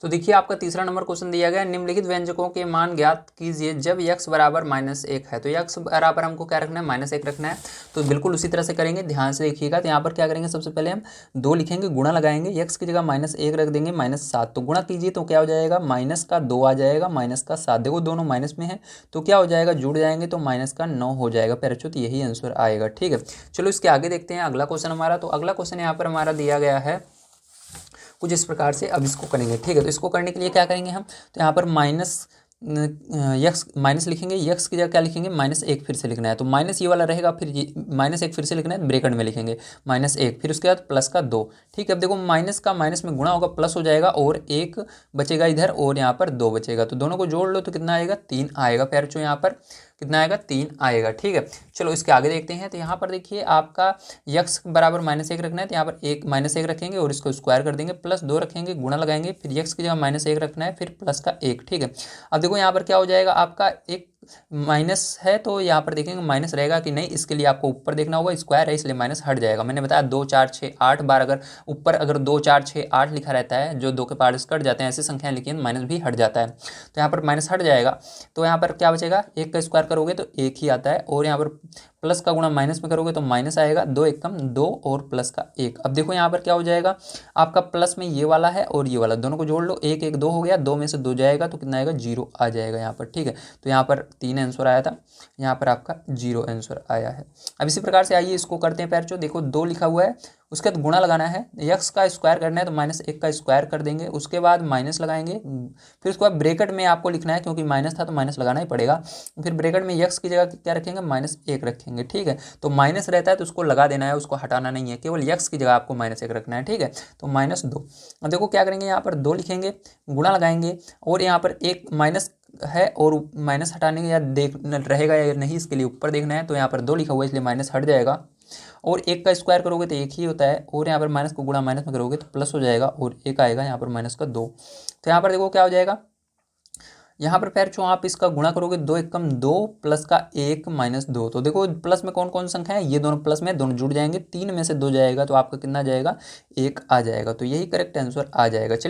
तो देखिए आपका तीसरा नंबर क्वेश्चन दिया गया है, निम्नलिखित व्यंजकों के मान ज्ञात कीजिए जब x बराबर -1 है। तो x बराबर हमको क्या रखना है, -1 रखना है। तो बिल्कुल उसी तरह से करेंगे, ध्यान से देखिएगा। तो यहाँ पर क्या करेंगे, सबसे पहले हम 2 लिखेंगे, गुणा लगाएंगे, x की जगह -1 रख देंगे, -7। तो गुणा कीजिए तो क्या हो जाएगा, -2 आ जाएगा, -7। देखो दोनों माइनस में है तो क्या हो जाएगा, जुड़ जाएंगे तो -9 हो जाएगा। पैरचो तो यही आंसर आएगा। ठीक है, चलो इसके आगे देखते हैं अगला क्वेश्चन हमारा। तो अगला क्वेश्चन यहाँ पर हमारा दिया गया है कुछ इस प्रकार से। अब इसको करेंगे, ठीक है। तो इसको करने के लिए क्या करेंगे हम, तो यहाँ पर माइनस लिखेंगे, यक्स की जगह क्या लिखेंगे, -1 फिर से लिखना है। तो माइनस ये वाला रहेगा, फिर -1 फिर से लिखना है, ब्रैकेट में लिखेंगे -1, फिर उसके बाद प्लस का 2। ठीक है, अब देखो माइनस का माइनस में गुणा होगा, प्लस हो जाएगा और 1 बचेगा इधर और यहाँ पर 2 बचेगा। तो दोनों को जोड़ लो तो कितना आएगा, 3 आएगा। प्यारे यहाँ पर कितना आएगा, 3 आएगा। ठीक है, चलो इसके आगे देखते हैं। तो यहाँ पर देखिए आपका यक्स बराबर -1 रखना है। तो यहाँ पर -1 रखेंगे और इसको स्क्वायर कर देंगे, +2 रखेंगे, गुणा लगाएंगे, फिर यक्स की जगह -1 रखना है, फिर प्लस का 1। ठीक है, अब देखो यहाँ पर क्या हो जाएगा, आपका एक माइनस है तो यहाँ पर देखेंगे माइनस रहेगा कि नहीं, इसके लिए आपको ऊपर देखना होगा, स्क्वायर है इसलिए माइनस हट जाएगा। मैंने बताया 2 4 6 8 बार अगर ऊपर अगर 2 4 6 8 लिखा रहता है, जो 2 के पार्ट्स कट जाते हैं, ऐसी संख्याएं लिखी हैं, माइनस भी हट जाता है। तो यहाँ पर माइनस हट जाएगा तो यहाँ पर क्या बचेगा, 1 का स्क्वायर करोगे तो 1 ही आता है, और यहाँ पर प्लस का गुणा माइनस में करोगे तो माइनस आएगा, 2 एकम 2 और प्लस का 1। अब देखो यहाँ पर क्या हो जाएगा, आपका प्लस में ये वाला है और ये वाला, दोनों को जोड़ लो, 1 1 2 हो गया, 2 में से 2 जाएगा तो कितना आएगा, 0 आ जाएगा यहाँ पर। ठीक है, तो यहाँ पर 3 आंसर आया था, यहाँ पर आपका 0 आंसर आया है। अब इसी प्रकार से आइए इसको करते हैं पैरचो। देखो 2 लिखा हुआ है, उसके बाद गुणा लगाना है, यक्स का स्क्वायर करना है तो -1 का स्क्वायर कर देंगे, उसके बाद माइनस लगाएंगे, फिर उसके बाद ब्रैकेट में आपको लिखना है, क्योंकि माइनस था तो माइनस लगाना ही पड़ेगा। फिर ब्रैकेट में यक्स की जगह क्या रखेंगे, -1 रखेंगे। ठीक है, तो माइनस रहता है तो उसको लगा देना है, उसको हटाना नहीं है, केवल यक्स की जगह आपको -1 रखना है। ठीक है, तो -2। अब देखो क्या करेंगे, यहाँ पर 2 लिखेंगे, गुणा लगाएंगे, और यहाँ पर एक माइनस है और माइनस हटाने या देख रहेगा या नहीं, इसके लिए ऊपर देखना है। तो यहाँ पर 2 लिखा हुआ है इसलिए माइनस हट जाएगा, और 1 का स्क्वायर करोगे तो 1 ही होता है, और यहाँ पर माइनस को गुणा माइनस में करोगे तो प्लस हो जाएगा, और 1 आएगा यहाँ पर -2। तो यहाँ पर देखो क्या हो जाएगा, यहाँ पर पैर आप इसका गुणा करोगे, 2 एकम 2 प्लस का 1 -2। तो देखो प्लस में कौन कौन संख्या है, ये दोनों प्लस में, दोनों जुड़ जाएंगे, 3 में से 2 जाएगा तो आपका कितना जाएगा, 1 आ जाएगा। तो यही करेक्ट आंसर आ जाएगा। चलिए